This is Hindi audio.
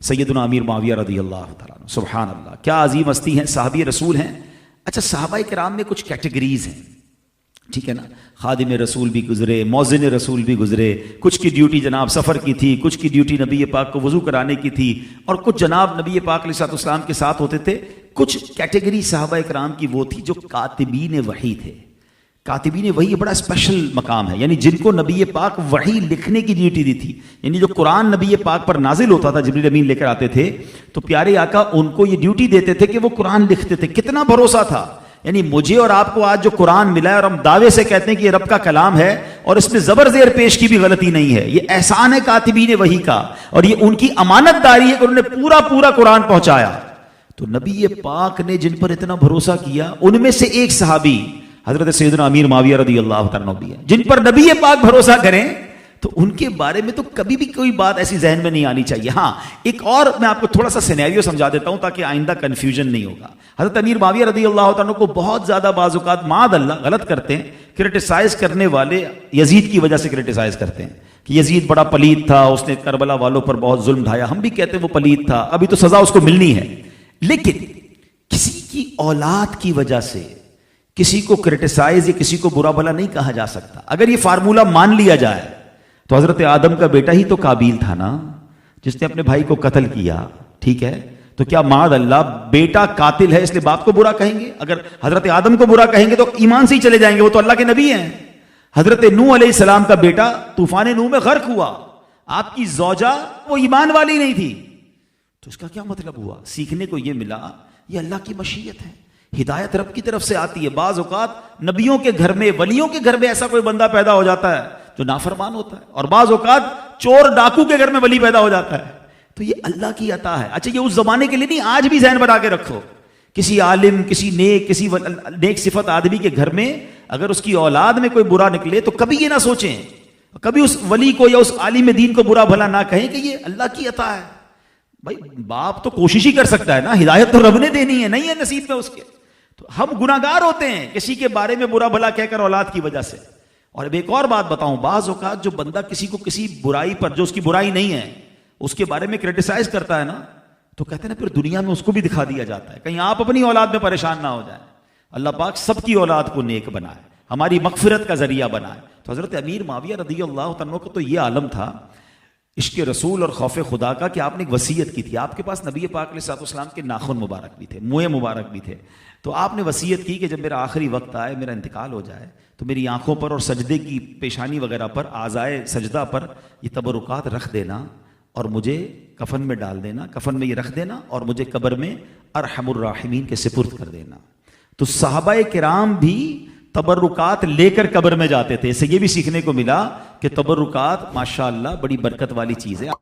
सैयदना अमीर मुआविया रज़ियल्लाहु तआला अन्हु, सुभान अल्लाह, क्या अजीम हस्ती हैं, साहबी रसूल हैं। अच्छा, सहाबाए किराम में कुछ कैटेगरीज हैं, ठीक है ना। खादिम रसूल भी गुजरे, मौज़िन रसूल भी गुजरे, कुछ की ड्यूटी जनाब सफ़र की थी, कुछ की ड्यूटी नबी पाक को वज़ू कराने की थी, और कुछ जनाब नबी पाक अलैहिस्सलाम के साथ होते थे। कुछ कैटेगरी सहाबाए किराम की वो थी जो कातिबीन वही थे। कातिबीन वही बड़ा स्पेशल मकाम है, यानी जिनको नबी पाक वही लिखने की ड्यूटी दी थी। यानी जो कुरान नबी पाक पर नाजिल होता था, जिब्रील अमीन लेकर आते थे, तो प्यारे आका उनको ये ड्यूटी देते थे कि वो कुरान लिखते थे। कितना भरोसा था, यानी मुझे और आपको आज जो कुरान मिला है और हम दावे से कहते हैं कि ये रब का कलाम है और इसमें जबर जेर पेश की भी गलती नहीं है, ये एहसान है कातिबीन वही का, और ये उनकी अमानतदारी है कि उन्होंने पूरा पूरा कुरान पहुंचाया। तो नबी पाक ने जिन पर इतना भरोसा किया, उनमें से एक सहाबी हजरत सैयदना अमीर मुआविया रज़ियल्लाहु तआला अन्हु भी है, जिन पर नबी पाक भरोसा करें तो उनके बारे में तो कभी भी कोई बात ऐसी जहन में नहीं आनी चाहिए। हाँ, एक और मैं आपको थोड़ा सा सिनेरियो समझा देता हूं ताकि आइंदा कंफ्यूजन नहीं होगा। हजरत अमीर मुआविया रज़ियल्लाहु तआला अन्हु को बहुत ज्यादा बाज़-औक़ात माअल्लाह गलत करते हैं, क्रिटिसाइज करने वाले यजीद की वजह से क्रिटिसाइज करते हैं कि यजीद बड़ा पलीद था, उसने करबला वालों पर बहुत जुल्म ढाया। हम भी कहते हैं वो पलीद था, अभी तो सजा उसको मिलनी है। लेकिन किसी की औलाद की वजह से किसी को क्रिटिसाइज या किसी को बुरा भला नहीं कहा जा सकता। अगर ये फार्मूला मान लिया जाए तो हजरत आदम का बेटा ही तो काबिल था ना, जिसने अपने भाई को कत्ल किया, ठीक है। तो क्या माअल्लाह बेटा कातिल है इसलिए बाप को बुरा कहेंगे? अगर हजरत आदम को बुरा कहेंगे तो ईमान से ही चले जाएंगे, वो तो अल्लाह के नबी हैं। हजरत नूह अलैहिस्सलाम का बेटा तूफान नूह में गर्क हुआ, आपकी ज़ौजा वो ईमान वाली नहीं थी, तो इसका क्या मतलब हुआ? सीखने को यह मिला ये अल्लाह की मशीयत है, हिदायत रब की तरफ से आती है। बाज़ औक़ात नबियों के घर में, वलियों के घर में ऐसा कोई बंदा पैदा हो जाता है जो नाफरमान होता है, और बाज़ औक़ात चोर डाकू के घर में वली पैदा हो जाता है। तो ये अल्लाह की अता है। अच्छा, ये उस जमाने के लिए नहीं, आज भी ज़हन बना के रखो। किसी आलिम, किसी नेक सिफत आदमी के घर में अगर उसकी औलाद में कोई बुरा निकले तो कभी ये ना सोचें, कभी उस वली को या उस आलिम दीन को बुरा भला ना कहें कि ये अल्लाह की अता है। भाई बाप तो कोशिश ही कर सकता है ना, हिदायत तो रब ने देनी है, नहीं है नसीब में उसके। तो हम गुनाहगार होते हैं किसी के बारे में बुरा भला कहकर औलाद की वजह से। और अब एक और बात बताऊं, बाज़ औक़ात जो बंदा किसी को किसी बुराई पर, जो उसकी बुराई नहीं है, उसके बारे में क्रिटिसाइज करता है ना, तो कहते हैं ना फिर दुनिया में उसको भी दिखा दिया जाता है, कहीं आप अपनी औलाद में परेशान ना हो जाए। अल्लाह पाक सबकी औलाद को नेक बनाए, हमारी मग़फ़िरत का जरिया बनाए। तो हज़रत अमीर मुआविया रज़ियल्लाहु तआला अन्हु का तो ये आलम था इश्क़ रसूल और खौफ खुदा का कि आपने एक वसीयत की थी। आपके पास नबी पाक अलैहिस्सलाम के नाखून मुबारक भी थे, मुँह मुबारक भी थे। तो आपने वसीयत की कि जब मेरा आखिरी वक्त आए, मेरा इंतकाल हो जाए, तो मेरी आंखों पर और सजदे की पेशानी वगैरह पर, आज़ाए सजदा पर ये तबरुकात रख देना और मुझे कफन में डाल देना, कफन में ये रख देना और मुझे कब्र में अरहमुर राहिमीन के सुपुर्द कर देना। तो सहाबाए किराम भी तबरुकात लेकर कब्र में जाते थे। इससे ये भी सीखने को मिला कि तबरुकात माशाअल्लाह बड़ी बरकत वाली चीज़ है।